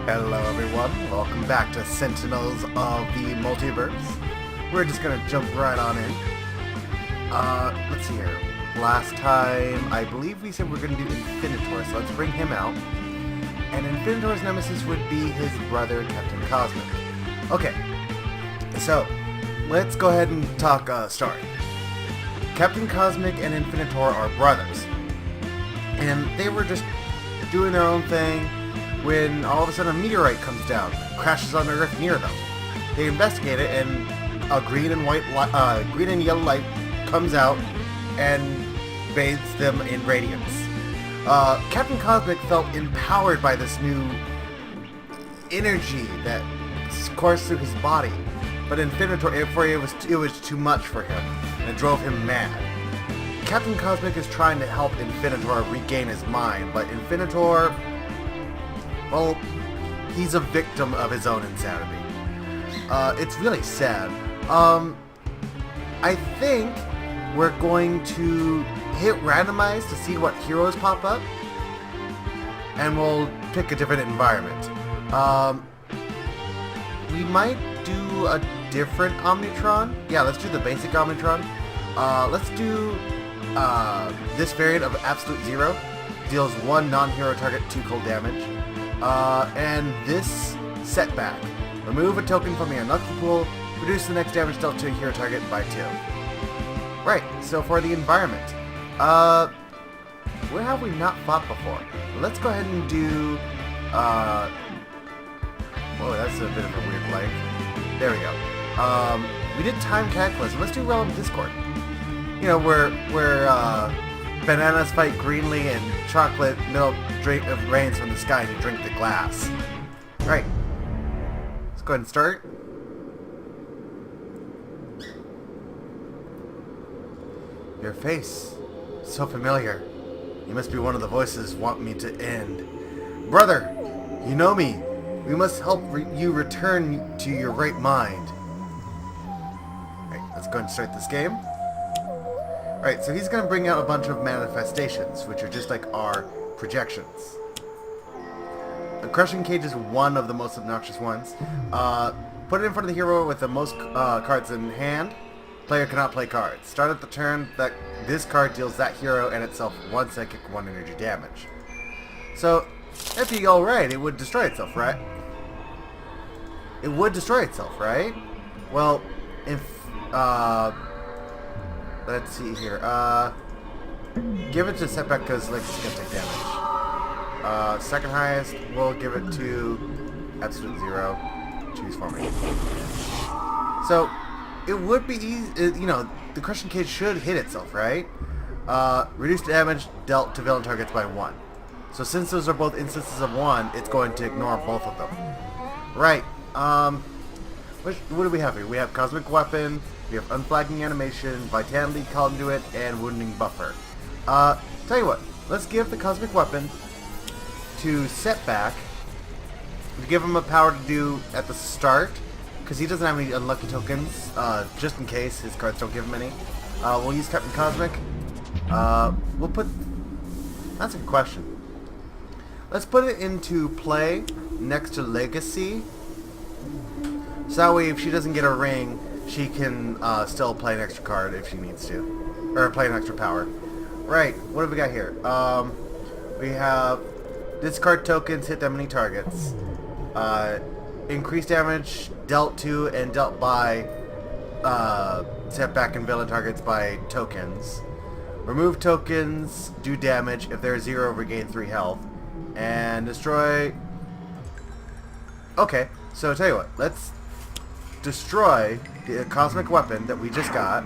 Hello everyone, welcome back to Sentinels of the Multiverse. We're just gonna jump right on in. Let's see here. Last time, I believe we said we're gonna do Infinitor, so let's bring him out. And Infinitor's nemesis would be his brother, Captain Cosmic. Okay, so let's go ahead and talk story. Captain Cosmic and Infinitor are brothers. And they were just doing their own thing when all of a sudden a meteorite comes down, crashes on the Earth near them. They investigate it, and a green and yellow light comes out and bathes them in radiance. Captain Cosmic felt empowered by this new energy that coursed through his body, but Infinitor, it was too much for him, and it drove him mad. Captain Cosmic is trying to help Infinitor regain his mind, but Infinitor, well, he's a victim of his own insanity. It's really sad. I think we're going to hit randomize to see what heroes pop up, and we'll pick a different environment. We might do a different Omnitron. Yeah, let's do the basic Omnitron. Let's do this variant of Absolute Zero. Deals 1 non-hero target 2 cold damage. And this setback. Remove a token from your unlucky pool. Reduce the next damage dealt to a hero target by 2. Right, so for the environment. Where have we not fought before? Let's go ahead and do... whoa, that's a bit of a weird leg. There we go. We did Time Cataclysm. Let's do Realm of Discord. You know, where bananas fight Greenlee and chocolate milk rains from the sky and you drink the glass. Right. Let's go ahead and start. Your face. So familiar. You must be one of the voices want me to end. Brother, you know me. We must help you return to your right mind. Right, let's go ahead and start this game. Alright, so he's going to bring out a bunch of manifestations, which are just like our projections. The Crushing Cage is one of the most obnoxious ones. Put it in front of the hero with the most cards in hand. Player cannot play cards. Start at the turn that this card deals that hero and itself 1 psychic 1 energy damage. So, if you go right, it would destroy itself, right? It would destroy itself, right? Well, if... let's see here. Give it to Setback because like it's gonna take damage. Second highest, we'll give it to Absolute Zero. Choose for me. So it would be easy. You know, the Crushing Cage should hit itself, right? Reduce damage dealt to villain targets by 1. So since those are both instances of 1, it's going to ignore both of them. Right. What do we have here? We have Cosmic Weapon. We have Unflagging Animation, Vitality Conduit, and Wounding Buffer. Tell you what, let's give the Cosmic Weapon to Setback to give him a power to do at the start, because he doesn't have any unlucky tokens, just in case his cards don't give him any. We'll use Captain Cosmic. We'll put... That's a good question. Let's put it into play next to Legacy. So that way if she doesn't get a ring, she can still play an extra card if she needs to. Or play an extra power. Right, what have we got here? We have discard tokens, hit that many targets. Increase damage dealt to and dealt by setback and villain targets by tokens. Remove tokens, do damage. If they're 0, regain 3 health. And destroy... Okay, so tell you what, let's destroy the Cosmic Weapon that we just got.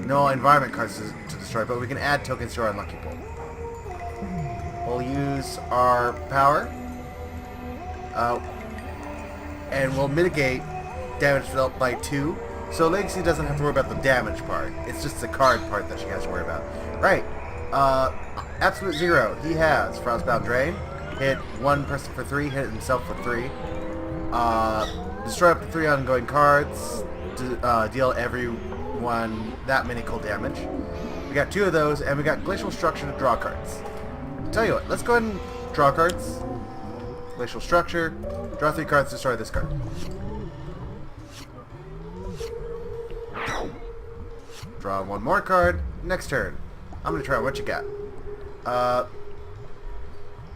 No environment cards to destroy, but we can add tokens to our unlucky pool. We'll use our power. And we'll mitigate damage dealt by 2. So Legacy doesn't have to worry about the damage part. It's just the card part that she has to worry about. Right. Absolute Zero. He has Frostbound Drain. Hit one person for 3. Hit himself for 3. Destroy up to 3 ongoing cards. Deal everyone that many cold damage. We got 2 of those, and we got Glacial Structure to draw cards. Tell you what, let's go ahead and draw cards. Glacial structure. Draw 3 cards, destroy this card. Draw 1 more card. Next turn. I'm gonna try what you got.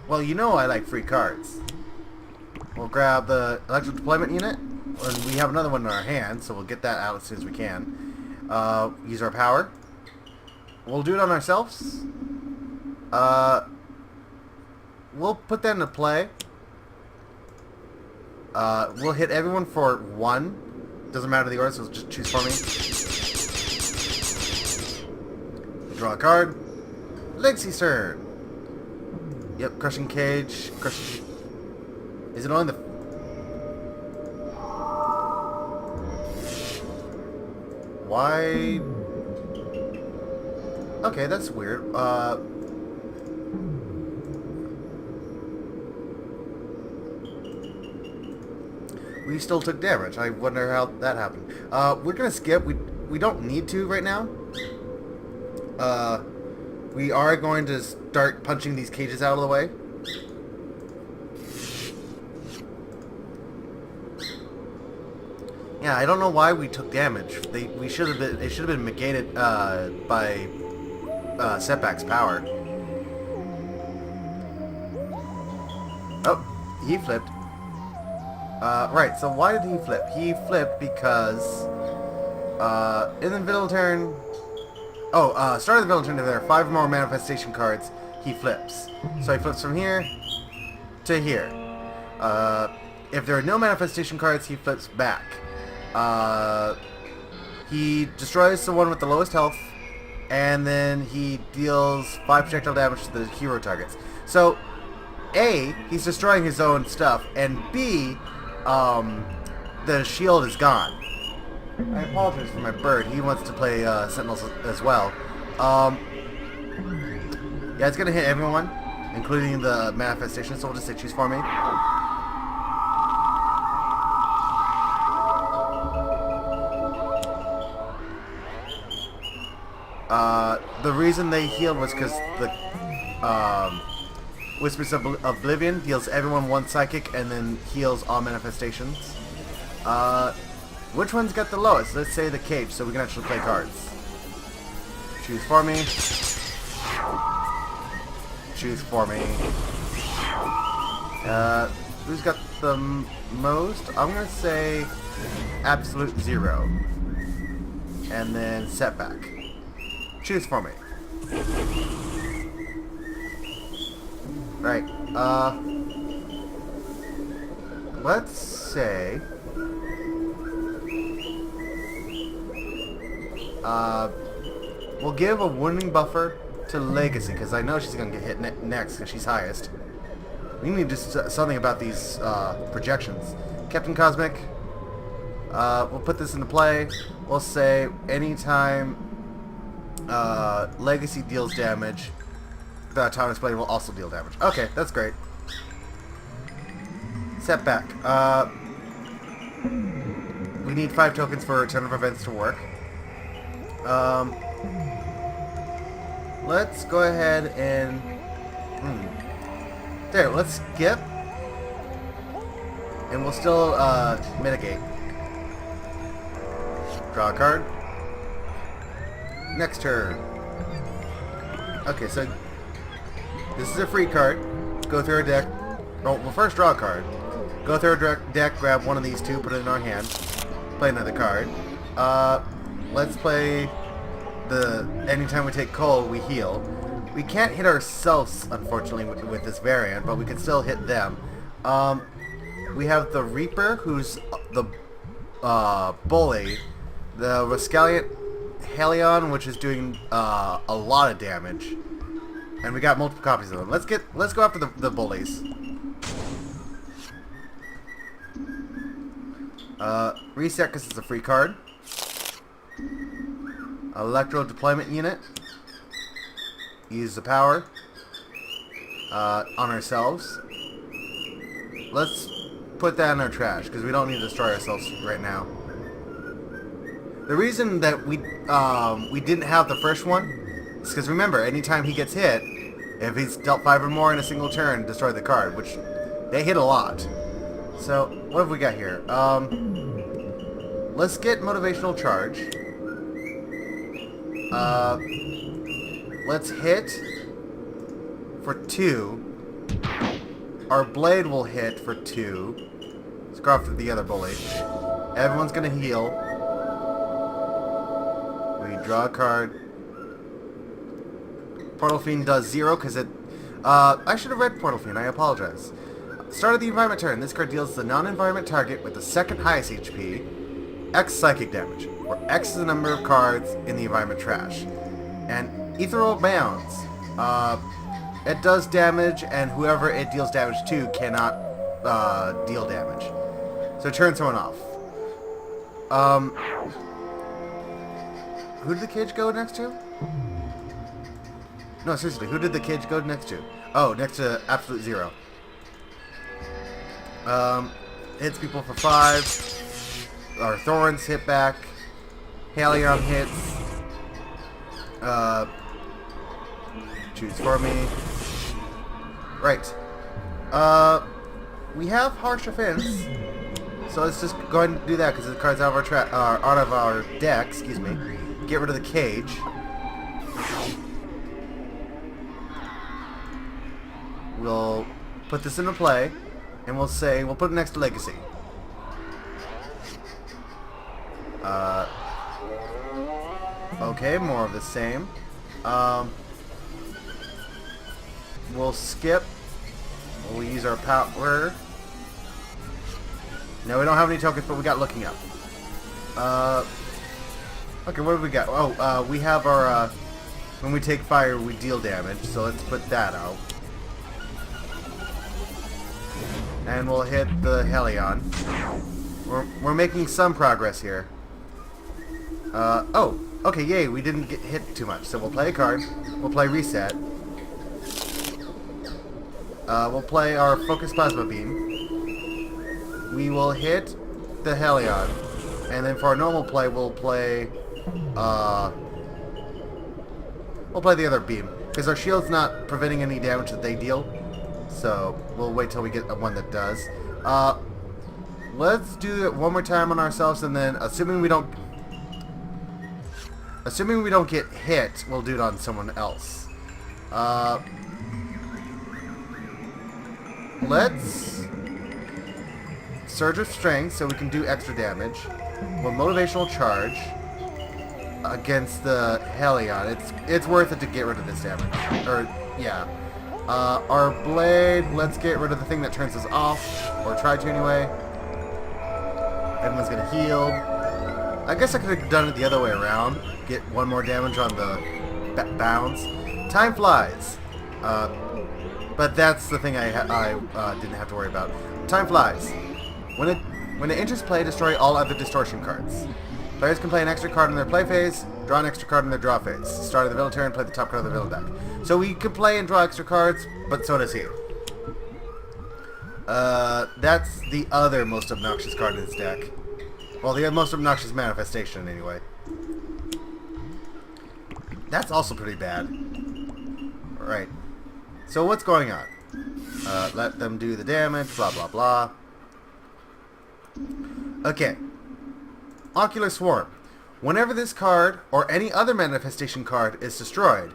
Well, you know I like free cards. We'll grab the Electrical Deployment Unit. And we have another one in our hand, so we'll get that out as soon as we can. Use our power. We'll do it on ourselves. We'll put that into play. We'll hit everyone for 1. Doesn't matter the order, so just choose for me. Draw a card. Legacy's turn. Yep, Crushing Cage. Crushing. Is it only the... Why... Okay, that's weird. We still took damage. I wonder how that happened. We're gonna skip. We don't need to right now. We are going to start punching these cages out of the way. Yeah, I don't know why we took damage. We should have been. It should have been negated by Setback's power. Oh, he flipped. Right. So why did he flip? He flipped because in the middle turn. Oh, start of the middle turn. If there are 5 more manifestation cards, he flips. So he flips from here to here. If there are no manifestation cards, he flips back. He destroys the one with the lowest health, and then he deals 5 projectile damage to the hero targets. So, A, he's destroying his own stuff, and B, the shield is gone. I apologize for my bird. He wants to play Sentinels as well. Yeah, it's gonna hit everyone, including the manifestation, so we'll just say choose for me. The reason they healed was because the Whispers of Oblivion deals everyone 1 psychic and then heals all manifestations. Which one's got the lowest? Let's say the cage, so we can actually play cards. Choose for me. Choose for me. Who's got the most? I'm gonna say Absolute 0. And then Setback. Choose for me. Right. Let's say... we'll give a wounding buffer to Legacy, because I know she's going to get hit next, because she's highest. We need to do something about these projections. Captain Cosmic, we'll put this into play. We'll say anytime Legacy deals damage, the Autonomous Blade will also deal damage. Okay, that's great. Setback. We need 5 tokens for Turn of Events to work. Let's go ahead and... There, let's skip. And we'll still mitigate. Draw a card. Next turn. Okay, so this is a free card. Go through our deck. Oh, we'll first draw a card. Go through our deck, grab one of these 2, put it in our hand. Play another card. Let's play the... Anytime we take coal, we heal. We can't hit ourselves, unfortunately, with this variant, but we can still hit them. We have the Reaper, who's the bully. The Rascallion Helion, which is doing a lot of damage. And we got multiple copies of them. Let's go after the bullies. Reset because it's a free card. Electro Deployment Unit. Use the power on ourselves. Let's put that in our trash because we don't need to destroy ourselves right now. The reason that we didn't have the first one is because remember, anytime he gets hit, if he's dealt 5 or more in a single turn, destroy the card, which They hit a lot. So, what have we got here? Let's get motivational charge. Let's hit for 2. Our blade will hit for 2. Let's go after the other bully. Everyone's gonna heal. We draw a card. Portal Fiend does 0 because it... I should have read Portal Fiend. I apologize. Start of the environment turn. This card deals the non-environment target with the second highest HP, X psychic damage, where X is the number of cards in the environment trash. And Ethereal Bounds. It does damage, and whoever it deals damage to cannot deal damage. So turn someone off. Who did the cage go next to? No, seriously, who did the cage go next to? Oh, next to Absolute Zero. Hits people for 5. Our Thorns hit back. Halion hits. Choose for me. Right. We have Harsh Offense. So let's just go ahead and do that because the card's out of our deck, excuse me. Get rid of the cage. We'll put this into play, and we'll put it next to Legacy. Okay, more of the same. We'll skip. We'll use our power. No, we don't have any tokens, but we got looking up. Okay, what do we got? Oh, we have our, when we take fire, we deal damage, so let's put that out. And we'll hit the Helion. We're making some progress here. Oh, okay, yay, we didn't get hit too much. So we'll play a card. We'll play Reset. We'll play our Focus Plasma Beam. We will hit the Helion. And then for our normal play, we'll play the other beam. Because our shield's not preventing any damage that they deal. So we'll wait till we get one that does. Let's do it one more time on ourselves, and then assuming we don't get hit, we'll do it on someone else. Let's Surge of Strength so we can do extra damage. We'll motivational charge against the Helion. It's worth it to get rid of this damage. Or yeah. Our blade, let's get rid of the thing that turns us off, or try to anyway. Everyone's gonna heal. I guess I could have done it the other way around. Get one more damage on the bounds. Time flies. But that's the thing I didn't have to worry about. Time flies. When it enters play, destroy all other distortion cards. Players can play an extra card in their play phase, draw an extra card in their draw phase. Start of the villain turn, play the top card of the villain deck. So we could play and draw extra cards, but so does he. That's the other most obnoxious card in his deck. Well, the most obnoxious manifestation, anyway. That's also pretty bad. Alright. So what's going on? Let them do the damage, blah blah blah. Okay. Ocular Swarm. Whenever this card, or any other manifestation card, is destroyed,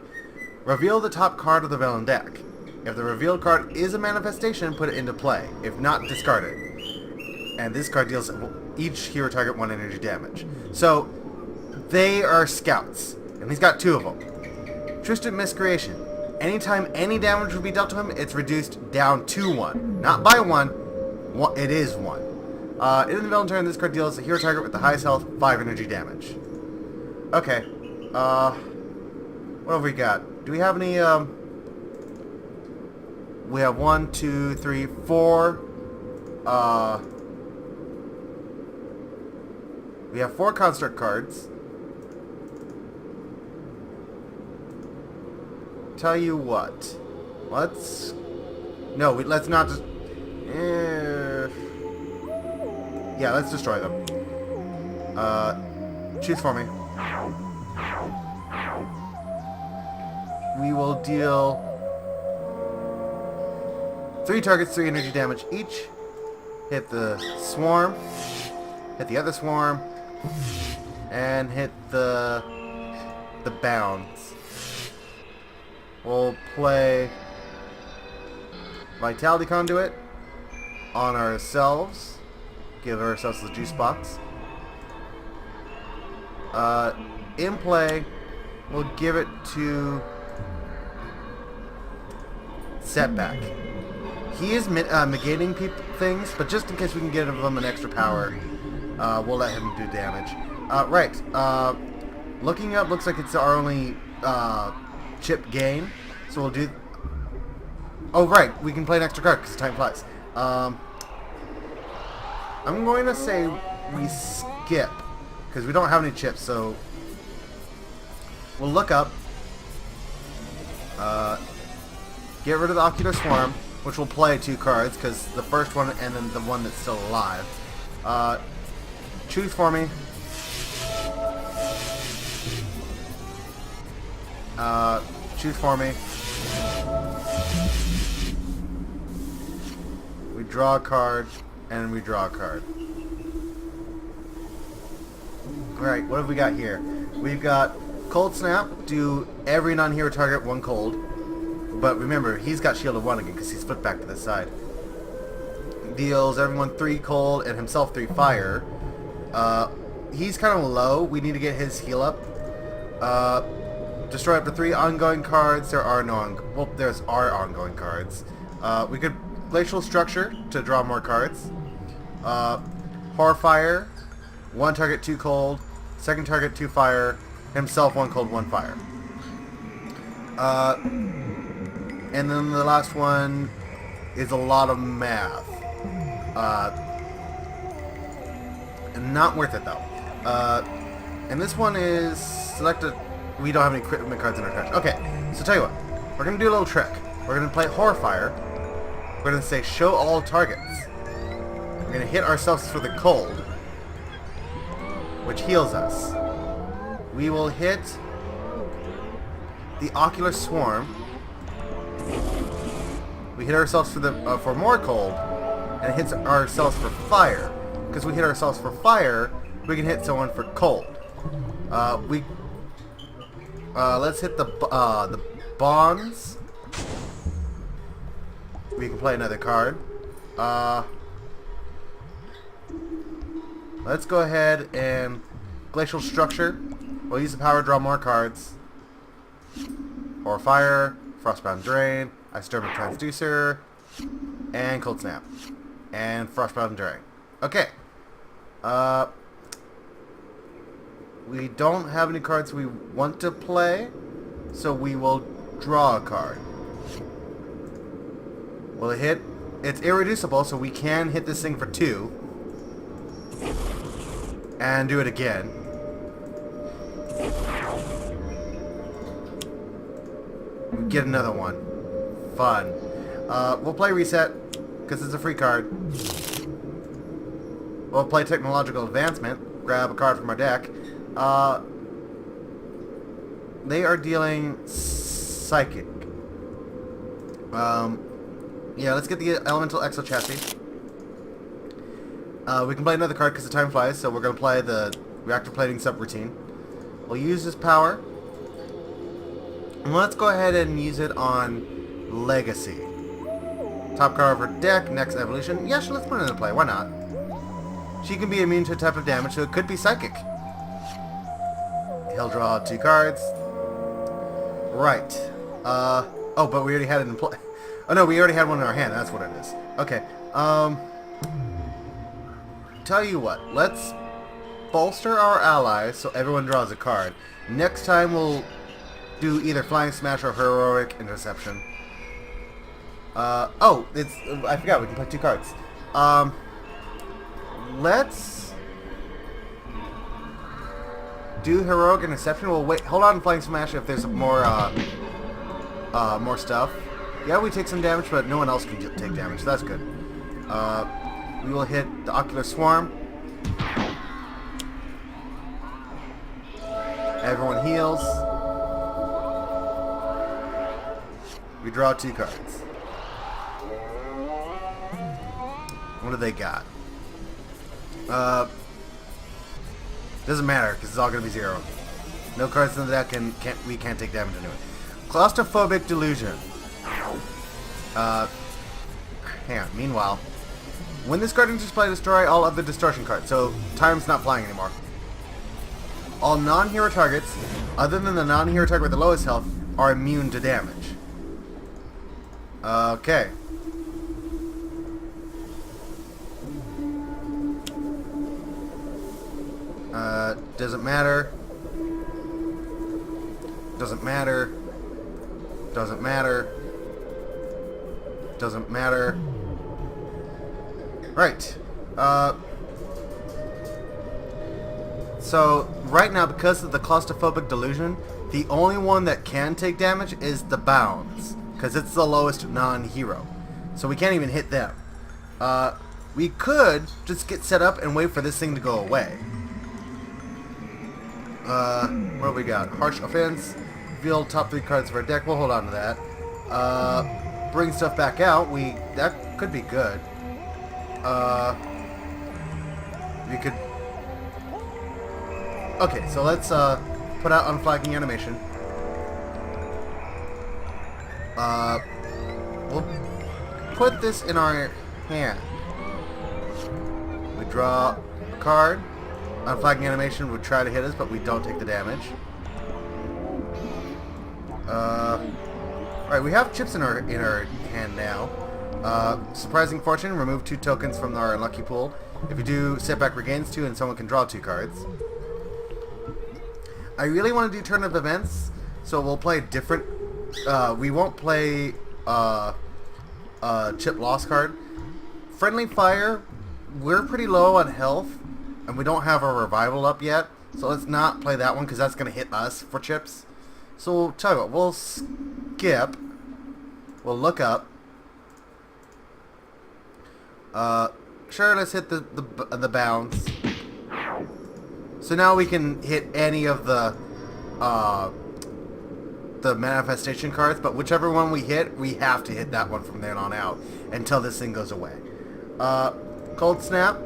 reveal the top card of the villain deck. If the revealed card is a manifestation, put it into play. If not, discard it. And this card deals each hero target 1 energy damage. So, they are scouts. And he's got 2 of them. Twisted Miscreation. Anytime any damage would be dealt to him, it's reduced down to 1. Not by 1. It is 1. In the villain turn, this card deals a hero target with the highest health 5 energy damage. Okay. What have we got? Do we have any, we have 1, 2, 3, 4. We have 4 construct cards. Tell you what. Let's not just... yeah, let's destroy them. Choose for me. We will deal 3 targets, 3 energy damage each. Hit the swarm. Hit the other swarm. And hit the bounds. We'll play Vitality Conduit on ourselves. Give ourselves the juice box. In play, we'll give it to Setback. He is negating things, but just in case we can give him an extra power, we'll let him do damage. Right. Looking up, looks like it's our only chip gain, so we'll do... Oh, right. We can play an extra card because time flies. I'm going to say we skip because we don't have any chips, so we'll look up. Get rid of the Ocular Swarm, which will play 2 cards because the first one and then the one that's still alive. Choose for me. Choose for me. We draw a card, and we draw a card. Alright, what have we got here? We've got Cold Snap, do every non-hero target 1 cold. But remember, he's got Shield of 1 again because he's flipped back to the side. Deals everyone 3 cold and himself 3 fire. He's kind of low. We need to get his heal up. Destroy up to 3 ongoing cards. There are no there's our ongoing cards. We could Glacial Structure to draw more cards. Horrifire, 1 target 2 cold, second target 2 fire, himself 1 cold 1 fire. And then the last one is a lot of math. Not worth it though. And this one is select a... We don't have any equipment cards in our trash. Okay, so tell you what. We're going to do a little trick. We're going to play Horrifire. We're going to say show all targets. We're going to hit ourselves for the cold, which heals us. We will hit the Ocular Swarm. We hit ourselves for the for more cold, and it hits ourselves for fire. Because we hit ourselves for fire, we can hit someone for cold. Let's hit the bonds. We can play another card. Let's go ahead and Glacial Structure. We'll use the power to draw more cards. Or Fire, Frostbound Drain, Isodermic Transducer, and Cold Snap. And Frostbound Drain. Okay. We don't have any cards we want to play, so we will draw a card. Will it hit? It's irreducible, so we can hit this thing for 2. And do it again. Get another one. Fun. We'll play Reset, because it's a free card. We'll play Technological Advancement. Grab a card from our deck. They are dealing Psychic. Yeah, let's get the Elemental Exo Chassis. We can play another card because the time flies, so we're going to play the Reactor Plating Subroutine. We'll use this power. And let's go ahead and use it on Legacy. Top card of her deck, next evolution. Yeah, sure, let's put it into play. Why not? She can be immune to a type of damage, so it could be Psychic. He'll draw 2 cards. Right. Oh, but we already had it in play. Oh no, we already had one in our hand. That's what it is. Okay. Tell you what. Let's bolster our allies so everyone draws a card. Next time we'll do either Flying Smash or Heroic Interception. Oh, I forgot we can play 2 cards. Let's do Heroic Interception. We'll wait. Hold on, Flying Smash if there's more stuff. Yeah, we take some damage, but no one else can take damage. So that's good. We will hit the Ocular Swarm. Everyone heals. We draw 2 cards. What do they got? Doesn't matter, because it's all going to be 0. No cards in the deck, and we can't take damage into it. Claustrophobic Delusion. Hang on. Meanwhile, when this card enters play, destroy all other distortion cards. So, time's not flying anymore. All non-hero targets, other than the non-hero target with the lowest health, are immune to damage. Okay. Doesn't matter. Doesn't matter. Doesn't matter. Doesn't matter. Right. So, right now, because of the Claustrophobic Delusion, the only one that can take damage is the Bounds, because it's the lowest non-hero. So we can't even hit them. We could just get set up and wait for this thing to go away. What do we got? Harsh Offense. Reveal top 3 cards of our deck. We'll hold on to that. Bring stuff back out. That could be good. We could... Okay, so let's put out Unflagging Animation. We'll put this in our hand. We draw a card. Unflagging Animation would try to hit us, but we don't take the damage. Alright, we have chips in our hand now. Surprising Fortune, remove 2 tokens from our Unlucky pool. If you do, Setback regains 2 and someone can draw 2 cards. I really want to do Turn of Events, so we'll play different... we won't play Chip Loss card. Friendly Fire, we're pretty low on health, and we don't have our Revival up yet, so let's not play that one, because that's going to hit us for chips. So, we'll tell you what, we'll skip. We'll look up. Sure, let's hit the Bounds. So now we can hit any of the manifestation cards, but whichever one we hit, we have to hit that one from then on out until this thing goes away. Cold Snap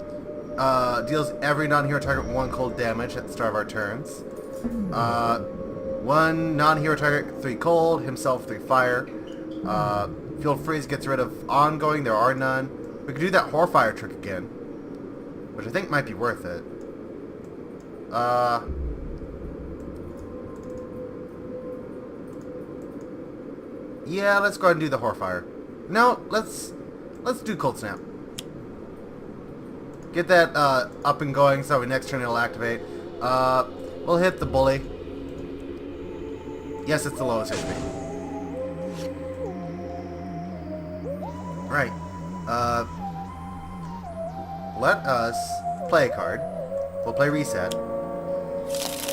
deals every non-hero target 1 cold damage at the start of our turns. 1 non-hero target 3 cold, himself 3 fire. Field Freeze gets rid of ongoing, there are none. We could do that Horfire trick again, which I think might be worth it. Yeah, let's go ahead and do the Horfire. No, let's do Cold Snap. Get that up and going so next turn it'll activate. We'll hit the Bully. Yes, it's the lowest HP. Right. Let us play a card. We'll play Reset.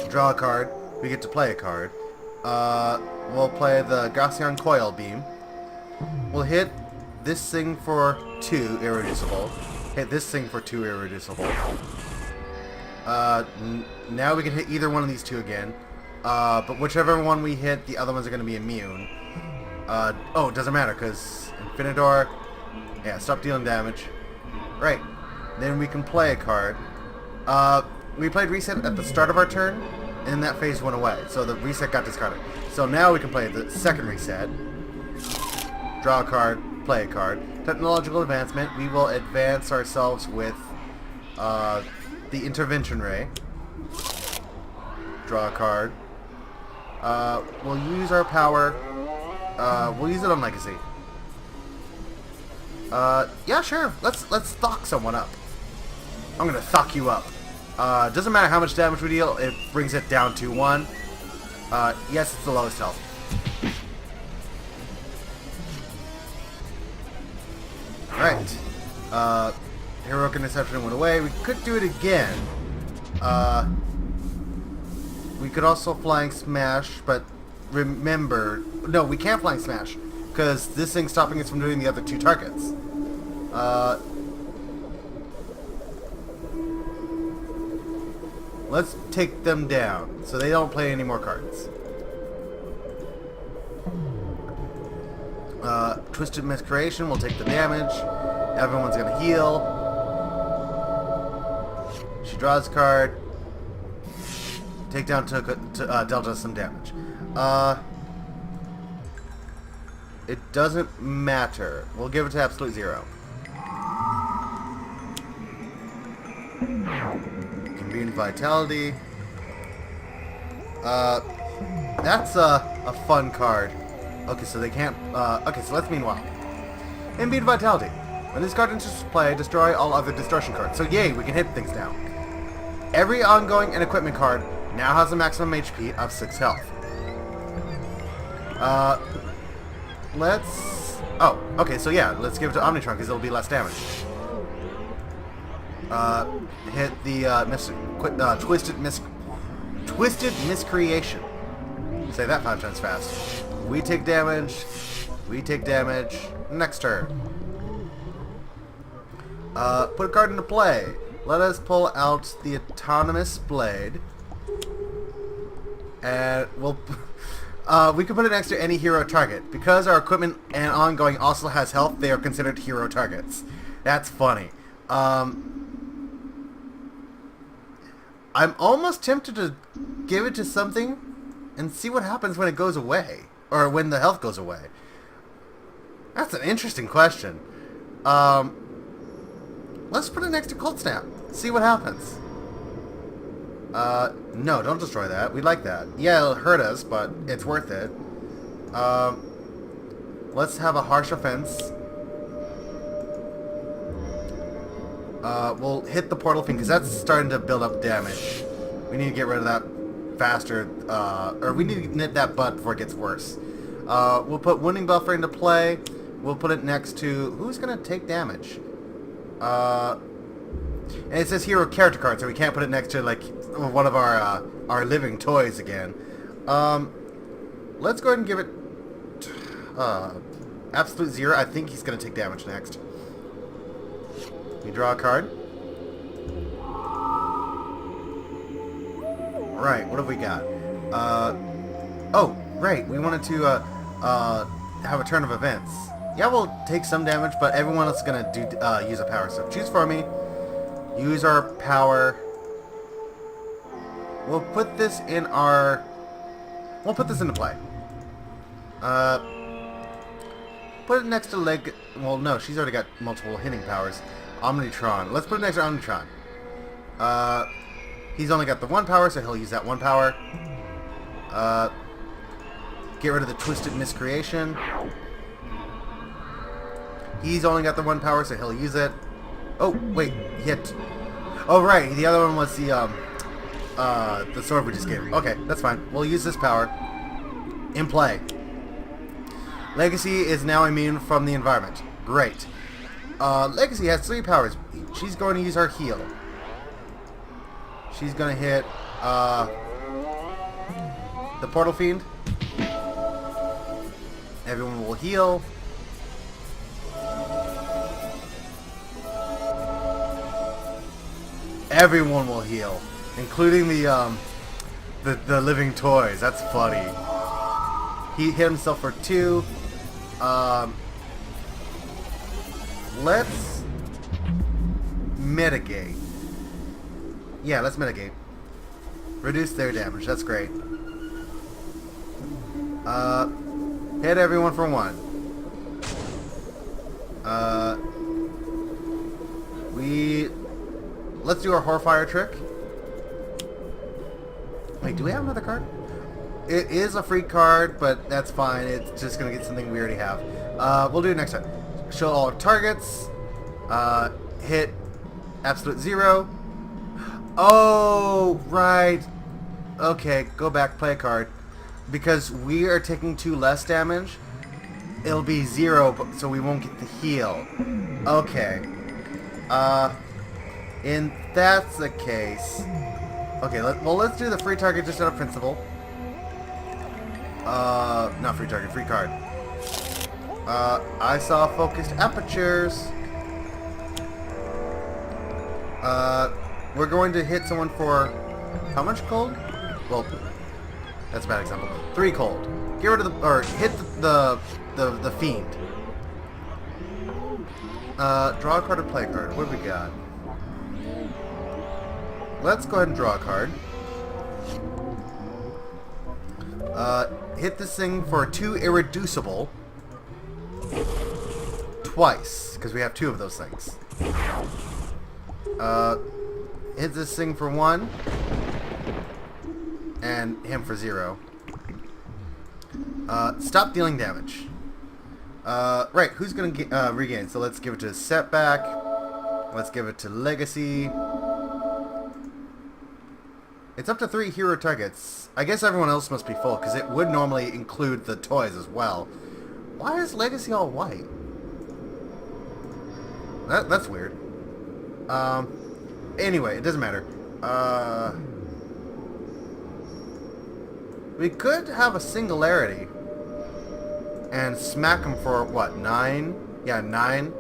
Draw a card. We get to play a card. We'll play the Gaussian Coil Beam. We'll hit this thing for 2 Irreducible. Hit this thing for 2 Irreducible. Now we can hit either one of these 2 again. But whichever one we hit, the other ones are going to be immune. Oh, it doesn't matter, because Infinidor... Yeah, stop dealing damage. Right. Then we can play a card. We played Reset at the start of our turn, and that phase went away. So the Reset got discarded. So now we can play the second Reset. Draw a card, play a card. Technological Advancement. We will advance ourselves with the Intervention Ray. Draw a card. We'll use our power. We'll use it on Legacy. Yeah, sure. Let's thock someone up. I'm gonna thock you up. Doesn't matter how much damage we deal, it brings it down to 1. Yes, it's the lowest health. Alright. Heroic Interception went away. We could do it again. We could also Flying Smash, but remember... No, we can't Flying Smash, because this thing's stopping us from doing the other 2 targets. Let's take them down, so they don't play any more cards. Twisted Miscreation will take the damage. Everyone's gonna heal. She draws a card. Takedown took dealt us some damage. It doesn't matter. We'll give it to Absolute Zero. Convenient Vitality. That's a fun card. Okay, so they can't... okay, so let's meanwhile. Convenient Vitality. When this card enters play, destroy all other distortion cards. So yay, we can hit things now. Every ongoing and equipment card now has a maximum HP of 6 health. Let's... oh, okay, so yeah, let's give it to Omnitron because it'll be less damage. Hit the Twisted Miscreation. Say that 5 times fast. We take damage. We take damage. Next turn. Put a card into play. Let us pull out the Autonomous Blade. And we'll... we can put it next to any hero target. Because our equipment and ongoing also has health, they are considered hero targets. That's funny. I'm almost tempted to give it to something and see what happens when it goes away. Or when the health goes away. That's an interesting question. Let's put it next to Cold Snap. See what happens. No, don't destroy that. We like that. Yeah, it'll hurt us, but it's worth it. Let's have a Harsh Offense. We'll hit the Portal Fiend, because that's starting to build up damage. We need to get rid of that faster, or we need to nip that butt before it gets worse. We'll put Wounding Buffer into play. We'll put it next to... who's going to take damage? And it says hero character card, so we can't put it next to, like, one of our living toys again. Let's go ahead and give it Absolute Zero. I think he's going to take damage next. We draw a card. Right, what have we got? Oh, right, we wanted to have a turn of events. Yeah, we'll take some damage, but everyone else is going to use a power. So choose for me. Use our power. We'll put this in our... we'll put this into play. Put it next to Leg... well, no, she's already got multiple hitting powers. Omnitron. Let's put it next to Omnitron. He's only got the 1 power, so he'll use that 1 power. Get rid of the Twisted Miscreation. He's only got the 1 power, so he'll use it. Oh, wait, he had... oh, right, the other one was the sword we just gave him. Okay, that's fine. We'll use this power. In play. Legacy is now immune from the environment. Great. Legacy has 3 powers. She's going to use her heal. She's going to hit the Portal Fiend. Everyone will heal. Everyone will heal, including the living toys. That's funny. He hit himself for 2. Let's mitigate. Yeah, let's mitigate. Reduce their damage. That's great. Hit everyone for 1. Let's do our Horfire trick. Wait, do we have another card? It is a free card, but that's fine. It's just going to get something we already have. We'll do it next time. Show all our targets. Hit Absolute Zero. Oh, right. Okay, go back, play a card. Because we are taking 2 less damage, it'll be 0, so we won't get the heal. Okay. And that's the case. Okay, let's do the free target just out of principle. Not free target, free card. I saw focused apertures. We're going to hit someone for how much cold? Well, that's a bad example. 3 cold. Get rid of the, or hit the fiend. Draw a card or play a card. What do we got? Let's go ahead and draw a card. Hit this thing for 2 irreducible. Twice, because we have 2 of those things. Hit this thing for 1. And him for 0. Stop dealing damage. Right, who's going to regain? So let's give it to Setback. Let's give it to Legacy. It's up to 3 hero targets. I guess everyone else must be full, because it would normally include the toys as well. Why is Legacy all white? That's weird. Anyway, it doesn't matter. We could have a Singularity and smack him for, what, 9? Yeah, 9.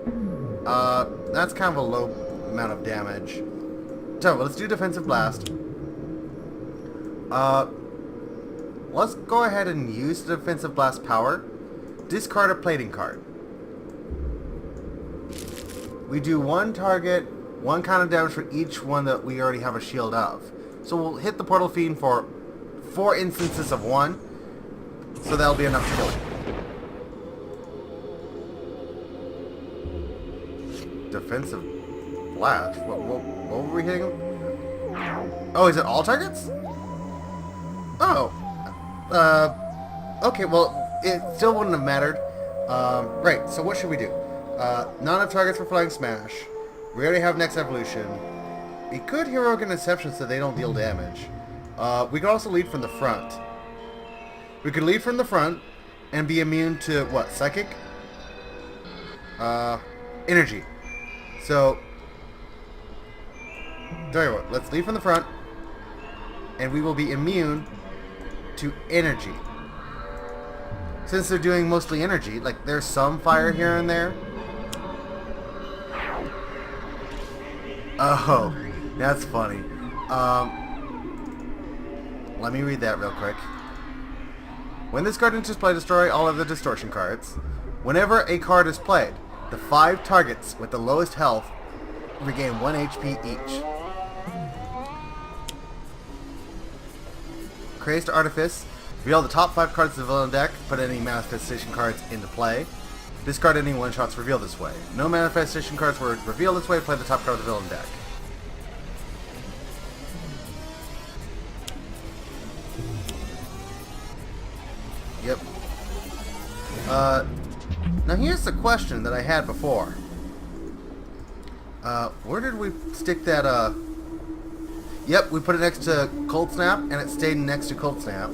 That's kind of a low amount of damage. So, let's do Defensive Blast. Let's go ahead and use the Defensive Blast power. Discard a plating card. We do 1 target, 1 kind of damage for each one that we already have a shield of. So we'll hit the Portal Fiend for 4 instances of 1. So that'll be enough to kill him. Defensive Blast? What were we hitting him? Oh, is it all targets? Oh. Okay, well, it still wouldn't have mattered. Right, so what should we do? Not enough targets for Flying Smash. We already have Next Evolution. We could Heroic Interception so they don't deal damage. We could also lead from the front. We could lead from the front and be immune to, what, Psychic? Energy. So, tell you what, let's lead from the front and we will be immune to energy. Since they're doing mostly energy, like there's some fire here and there. Oh, that's funny. Let me read that real quick. When this card enters play, destroy all of the distortion cards. Whenever a card is played, the 5 targets with the lowest health regain 1 HP each. Crazed Artifice. Reveal the top 5 cards of the villain deck. Put any manifestation cards into play. Discard any one-shots revealed this way. No manifestation cards were revealed this way. Play the top card of the villain deck. Yep. Now here's the question that I had before. Where did we stick that, Yep, we put it next to Cold Snap, and it stayed next to Cold Snap.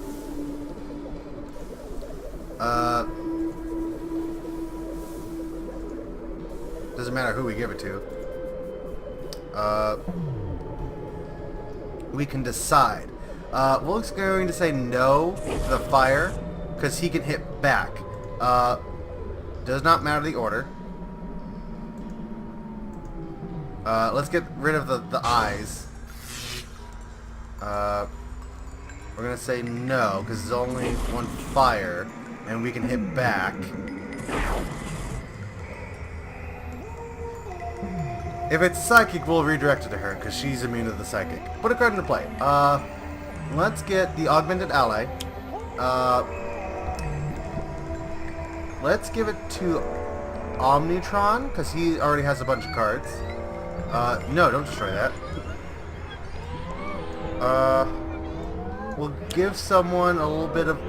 Doesn't matter who we give it to. We can decide. We're going to say no to the fire, because he can hit back. Does not matter the order. Let's get rid of the eyes. We're gonna say no, because there's only 1 fire, and we can hit back. If it's Psychic, we'll redirect it to her, because she's immune to the Psychic. Put a card into play. Let's get the Augmented Ally. Let's give it to Omnitron, because he already has a bunch of cards. No, don't destroy that. We'll give someone a little bit of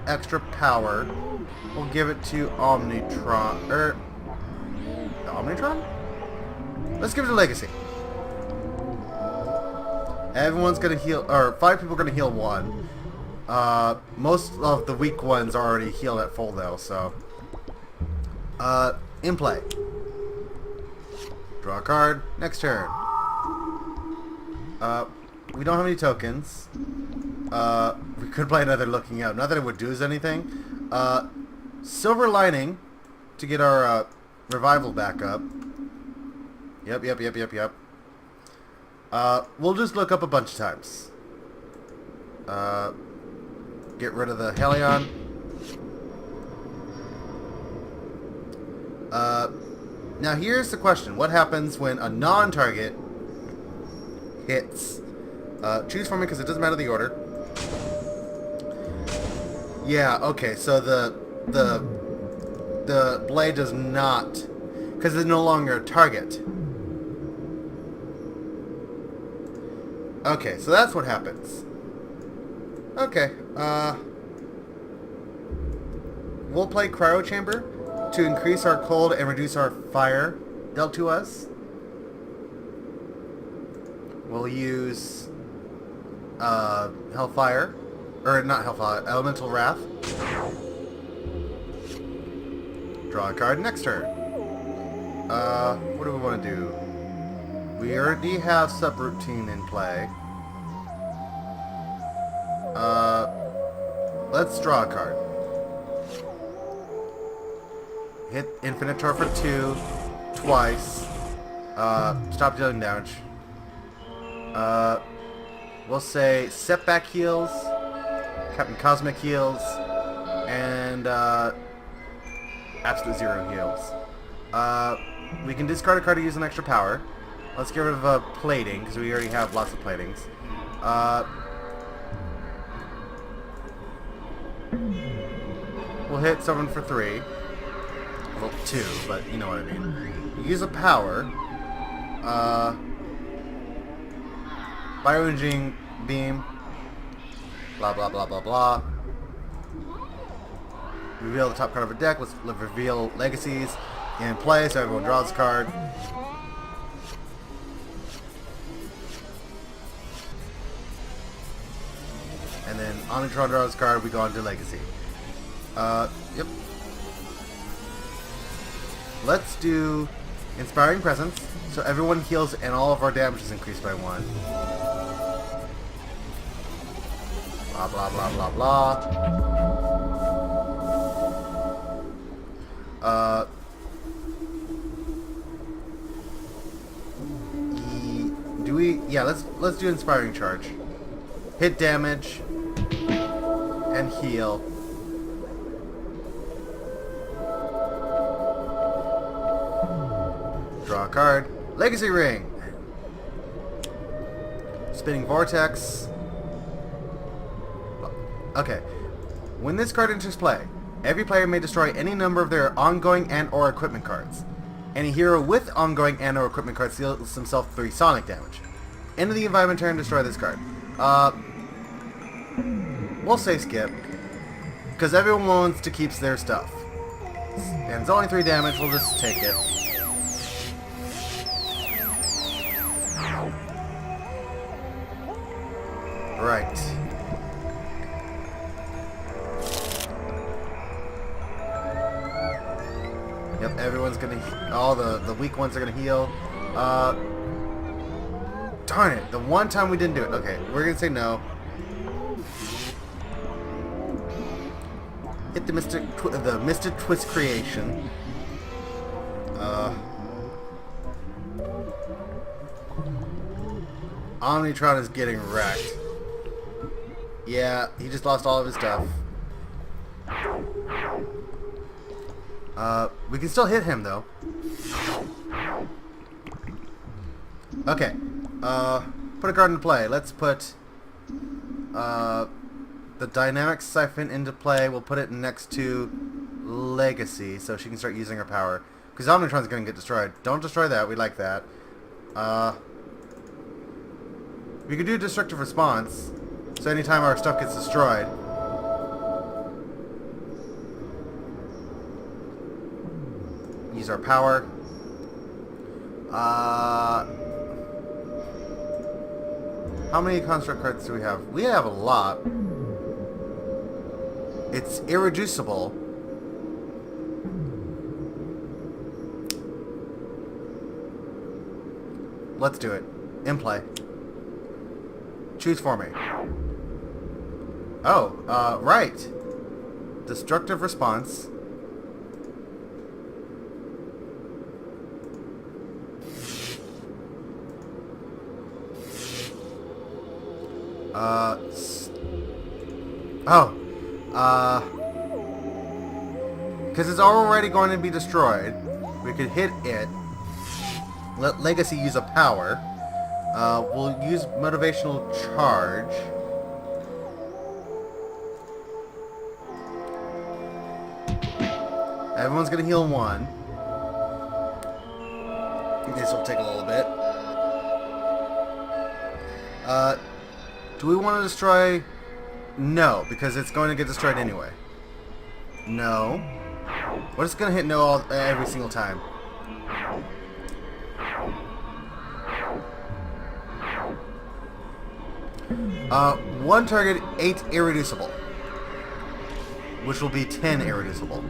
extra power. We'll give it to Omnitron. Omnitron? Let's give it to Legacy. Everyone's gonna heal, or 5 people are gonna heal 1. Most of the weak ones are already healed at full though, so. In play. Draw a card. Next turn. We don't have any tokens. We could play another Looking Out. Not that it would do us anything. Silver Lining to get our revival back up. Yep. We'll just look up a bunch of times. Get rid of the Helion. Now here's the question. What happens when a non-target hits? Choose for me because it doesn't matter the order. Yeah, okay, so the blade does not, because it's no longer a target. Okay, so that's what happens. Okay, we'll play Cryo Chamber to increase our cold and reduce our fire dealt to us. We'll use Hellfire, or not Hellfire, Elemental Wrath. Draw a card next turn. What do we want to do? We already have Subroutine in play. Let's draw a card. Hit Infinitor for 2 twice. Stop dealing damage. We'll say Setback heals, Captain Cosmic heals, and Absolute Zero heals. We can discard a card to use an extra power. Let's get rid of plating, because we already have lots of platings. We'll hit someone for 3. Well, 2, but you know what I mean. Use a power. Bioengineering Beam. Blah, blah, blah, blah, blah. Reveal the top card of a deck. Let's reveal Legacies in play, so everyone draws a card. And then Omnitron draws a card, we go on to Legacy. Yep. Let's do Inspiring Presence, so everyone heals and all of our damage is increased by 1. Blah, blah, blah, blah, blah. Yeah, let's do Inspiring Charge. Hit damage and heal. Draw a card. Legacy Ring. Spinning Vortex. Okay. When this card enters play, every player may destroy any number of their ongoing and/or equipment cards. Any hero with ongoing and/or equipment cards deals himself 3 sonic damage. End of the environment turn, destroy this card. We'll say skip, because everyone wants to keep their stuff. And it's only 3 damage, we'll just take it. Right. Yep, everyone's gonna... all the weak ones are gonna heal. Darn it, the one time we didn't do it. Okay, we're gonna say no. Hit the Mystic Twist creation. Omnitron is getting wrecked. Yeah, he just lost all of his stuff. We can still hit him though. Okay. Put a card into play. Let's put the Dynamic Siphon into play. We'll put it next to Legacy so she can start using her power. Because Omnitron's going to get destroyed. Don't destroy that. We like that. We could do Destructive Response. So anytime our stuff gets destroyed. Use our power. How many construct cards do we have? We have a lot. It's irreducible. Let's do it. In play. Choose for me. Oh, right. Destructive Response. Because it's already going to be destroyed. We could hit it. Let Legacy use a power. We'll use motivational charge. Everyone's gonna heal 1. This will take a little bit. Do we want to destroy? No, because it's going to get destroyed anyway. No. We're just going to hit no every single time. One target, 8 irreducible. Which will be 10 irreducible.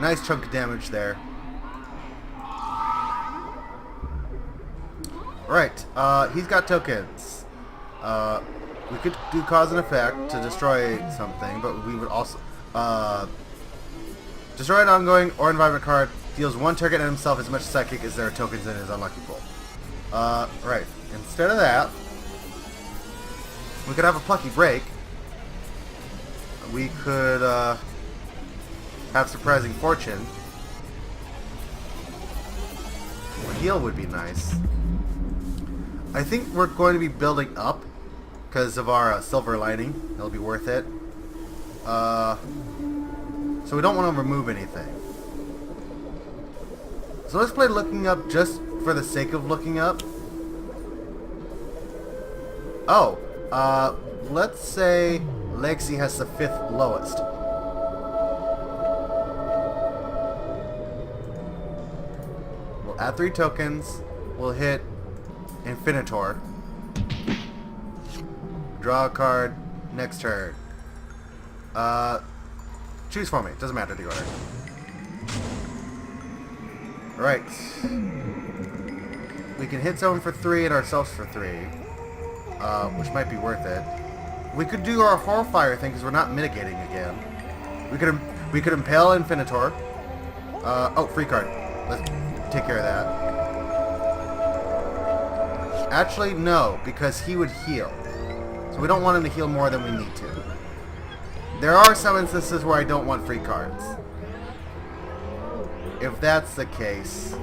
Nice chunk of damage there. Right, he's got tokens. We could do cause and effect to destroy something, but we would also destroy an ongoing or environment card, deals 1 target and himself as much psychic as there are tokens in his unlucky pool. Right. Instead of that, we could have a plucky break. We could have surprising fortune. Heal would be nice. I think we're going to be building up because of our silver lining. It'll be worth it. So we don't want to remove anything. So let's play looking up just for the sake of looking up. Oh, let's say Legacy has the 5th lowest. We'll add 3 tokens. We'll hit Infinitor. Draw a card. Next turn. Choose for me. Doesn't matter the order. Right. We can hit someone for 3 and ourselves for 3. Which might be worth it. We could do our Horrifire thing because we're not mitigating again. We could impale Infinitor. Oh, free card. Let's take care of that. Actually, no, because he would heal. So we don't want him to heal more than we need to. There are some instances where I don't want free cards. If that's the case,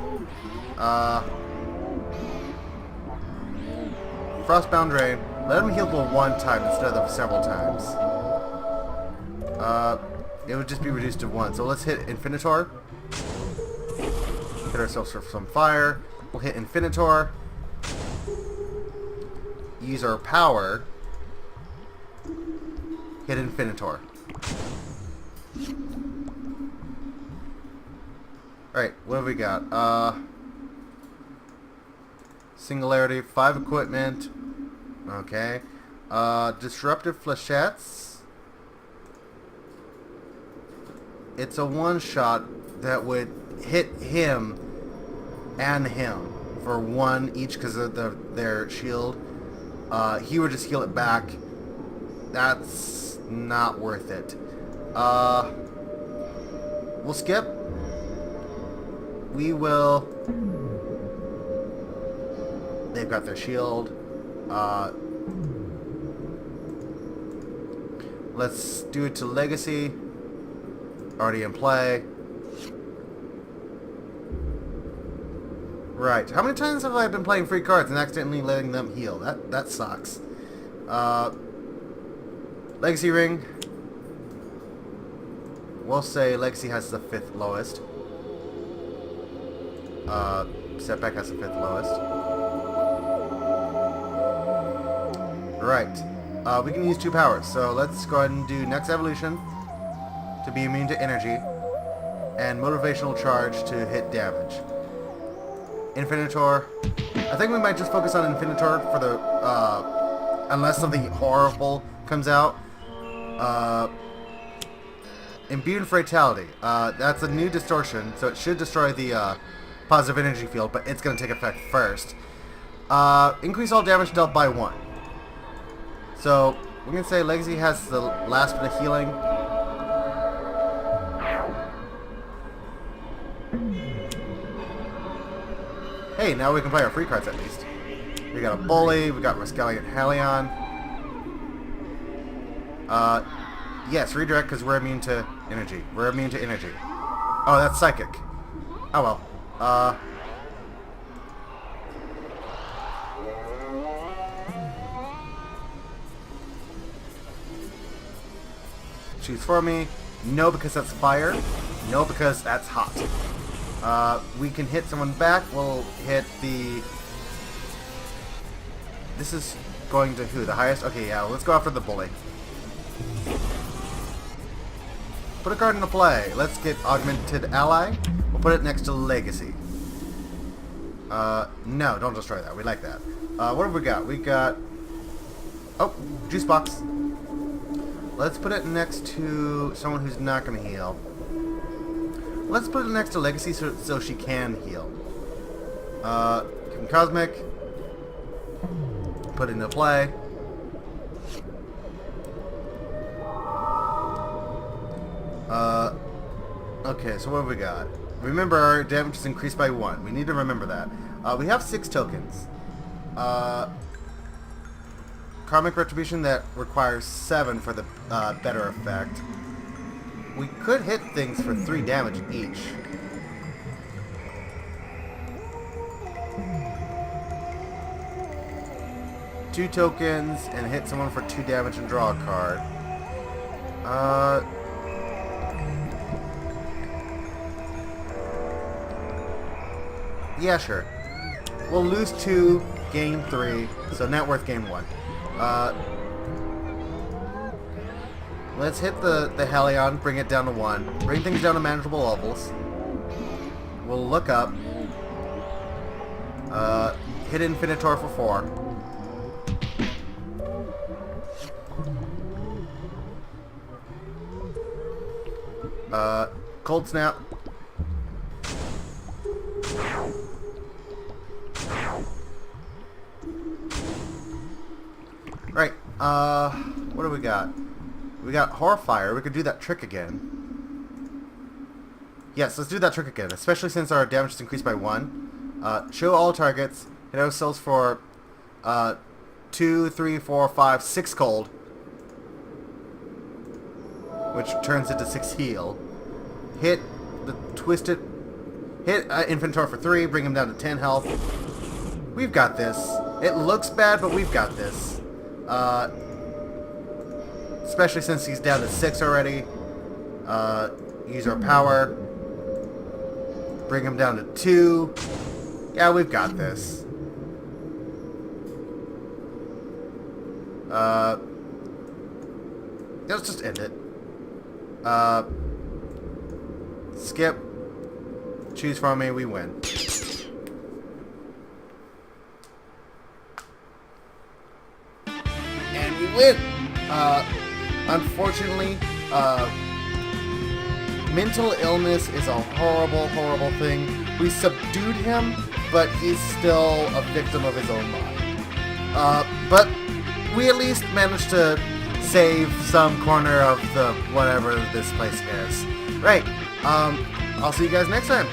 Frostbound Drain, let him heal 1 time instead of several times. It would just be reduced to 1. So let's hit Infinitor. Hit ourselves for some fire. We'll hit Infinitor. Use our power. Hit Infinitor. Alright, what have we got? Singularity, 5 equipment. Okay. Disruptive Flechettes. It's a one-shot that would hit him and him for 1 each because of their shield. He would just heal it back. That's not worth it. We'll skip. We will... They've got their shield. Let's do it to Legacy. Already in play. Right. How many times have I been playing free cards and accidentally letting them heal? That sucks. Legacy Ring. We'll say Legacy has the 5th lowest. Setback has the 5th lowest. Right. We can use 2 powers. So let's go ahead and do next evolution to be immune to energy. And motivational charge to hit damage. Infinitor. I think we might just focus on Infinitor for the... unless something horrible comes out. Imbued Fatality. That's a new distortion, so it should destroy the positive energy field, but it's going to take effect first. Increase all damage dealt by 1. So, we're going to say Legacy has the last bit of healing. Hey, now we can play our free cards at least. We got a Bully, we got Rascallion Halion. Yes, redirect because we're immune to Energy. We're immune to energy. Oh, that's psychic. Oh well. Choose for me. No, because that's fire. No, because that's hot. We can hit someone back. We'll hit the... This is going to who? The highest? Okay, yeah, let's go after the bully. Put a card into play. Let's get Augmented Ally. We'll put it next to Legacy. No, don't destroy that. We like that. What have we got? We got... Oh, Juice Box. Let's put it next to someone who's not going to heal. Let's put it next to Legacy so she can heal. Cosmic. Put it into play. Okay, so what have we got? Remember, our damage is increased by 1. We need to remember that. We have 6 tokens. Karmic Retribution that requires 7 for the better effect. We could hit things for 3 damage each. Two tokens and hit someone for 2 damage and draw a card. Yeah, sure. We'll lose 2, gain 3, so net worth gain 1. Let's hit the Helion, bring it down to 1. Bring things down to manageable levels. We'll look up. Hit Infinitor for 4. Cold Snap. Right, what do we got? We got Horrifier. We could do that trick again. Yes, let's do that trick again, especially since our damage is increased by 1. Show all targets. Hit ourselves for 2, 3, 4, 5, 6 cold. Which turns into 6 heal. Hit the Twisted... Hit Infinitor for 3, bring him down to 10 health. We've got this. It looks bad, but we've got this. Especially since he's down to 6 already. Use our power. Bring him down to 2. Yeah, we've got this. Let's just end it. Skip. Choose from me, we win. And we win! Unfortunately, mental illness is a horrible, horrible thing. We subdued him, but he's still a victim of his own mind. But we at least managed to save some corner of the whatever this place is. Right. I'll see you guys next time.